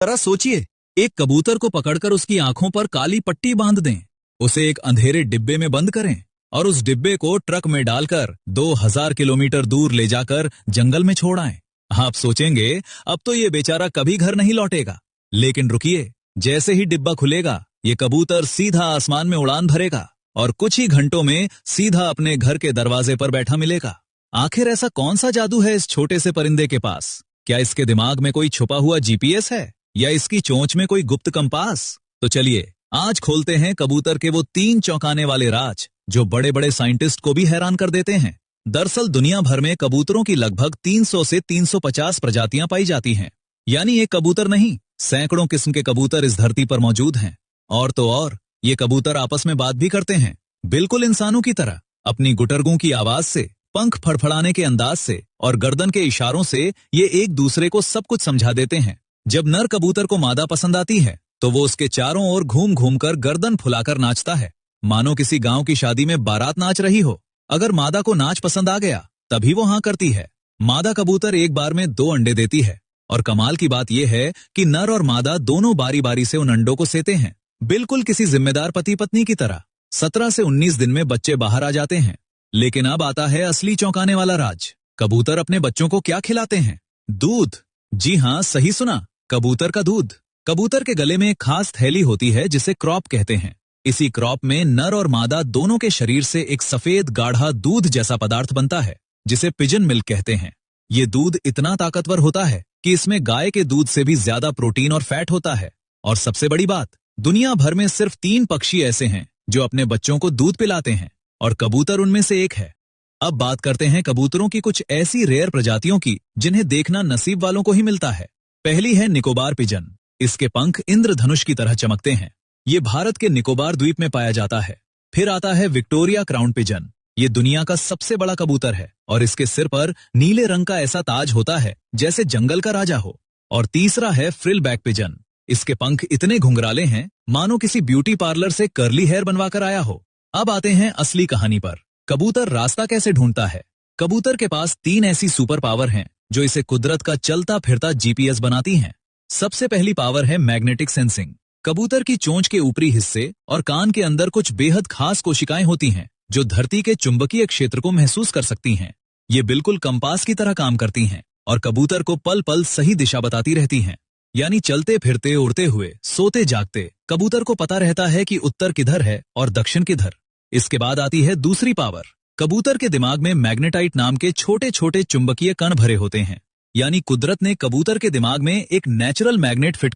जरा सोचिए, एक कबूतर को पकड़कर उसकी आंखों पर काली पट्टी बांध दें, उसे एक अंधेरे डिब्बे में बंद करें और उस डिब्बे को ट्रक में डालकर 2000 किलोमीटर दूर ले जाकर जंगल में छोड़ आएं। आप सोचेंगे अब तो ये बेचारा कभी घर नहीं लौटेगा, लेकिन रुकिए, जैसे ही डिब्बा खुलेगा ये कबूतर सीधा आसमान में उड़ान भरेगा और कुछ ही घंटों में सीधा अपने घर के दरवाजे पर बैठा मिलेगा। आखिर ऐसा कौन सा जादू है इस छोटे से परिंदे के पास? क्या इसके दिमाग में कोई छुपा हुआ जीपीएस है या इसकी चोंच में कोई गुप्त कंपास? तो चलिए आज खोलते हैं कबूतर के वो 3 चौंकाने वाले राज जो बड़े बड़े साइंटिस्ट को भी हैरान कर देते हैं। दरअसल दुनिया भर में कबूतरों की लगभग 300 से 350 प्रजातियां पाई जाती हैं। यानी एक कबूतर नहीं, सैकड़ों किस्म के कबूतर इस धरती पर मौजूद हैं। और तो और ये कबूतर आपस में बात भी करते हैं, बिल्कुल इंसानों की तरह। अपनी गुटरगू की आवाज से, पंख फड़फड़ाने के अंदाज से और गर्दन के इशारों से ये एक दूसरे को सब कुछ समझा देते हैं। जब नर कबूतर को मादा पसंद आती है तो वो उसके चारों ओर घूम घूम कर गर्दन फुलाकर नाचता है, मानो किसी गांव की शादी में बारात नाच रही हो। अगर मादा को नाच पसंद आ गया तभी वो हाँ करती है। मादा कबूतर एक बार में 2 अंडे देती है और कमाल की बात यह है कि नर और मादा दोनों बारी बारी से उन अंडों को सेते हैं, बिल्कुल किसी जिम्मेदार पति पत्नी की तरह। 17 से 19 दिन में बच्चे बाहर आ जाते हैं। लेकिन अब आता है असली चौंकाने वाला राज। कबूतर अपने बच्चों को क्या खिलाते हैं? दूध। जी हाँ, सही सुना, कबूतर का दूध। कबूतर के गले में एक खास थैली होती है जिसे क्रॉप कहते हैं। इसी क्रॉप में नर और मादा दोनों के शरीर से एक सफेद गाढ़ा दूध जैसा पदार्थ बनता है जिसे पिजन मिल्क कहते हैं। ये दूध इतना ताकतवर होता है कि इसमें गाय के दूध से भी ज्यादा प्रोटीन और फैट होता है। और सबसे बड़ी बात, दुनिया भर में सिर्फ 3 पक्षी ऐसे हैं जो अपने बच्चों को दूध पिलाते हैं और कबूतर उनमें से एक है। अब बात करते हैं कबूतरों की कुछ ऐसी रेयर प्रजातियों की जिन्हें देखना नसीब वालों को ही मिलता है। पहली है निकोबार पिजन। इसके पंख इंद्रधनुष की तरह चमकते हैं। ये भारत के निकोबार द्वीप में पाया जाता है। फिर आता है विक्टोरिया क्राउन पिजन। ये दुनिया का सबसे बड़ा कबूतर है और इसके सिर पर नीले रंग का ऐसा ताज होता है जैसे जंगल का राजा हो। और तीसरा है फ्रिल बैक पिजन। इसके पंख इतने घुंघराले हैं मानो किसी ब्यूटी पार्लर से कर्ली हेयर बनवा कर आया हो। अब आते हैं असली कहानी पर। कबूतर रास्ता कैसे ढूंढता है? कबूतर के पास 3 ऐसी सुपर पावर हैं जो इसे कुदरत का चलता फिरता जीपीएस बनाती हैं। सबसे पहली पावर है मैग्नेटिक सेंसिंग। कबूतर की चोंच के ऊपरी हिस्से और कान के अंदर कुछ बेहद खास कोशिकाएं होती हैं जो धरती के चुंबकीय क्षेत्र को महसूस कर सकती हैं। ये बिल्कुल कंपास की तरह काम करती हैं और कबूतर को पल पल सही दिशा बताती रहती हैं। यानी चलते फिरते, उड़ते हुए, सोते जागते कबूतर को पता रहता है कि उत्तर किधर है और दक्षिण किधर। इसके बाद आती है दूसरी पावर। कबूतर के दिमाग में मैग्नेटाइट नाम के छोटे छोटे चुंबकीय कण भरे होते हैं। यानी कुदरत ने कबूतर के दिमाग में एक नेचुरल मैग्नेट फिट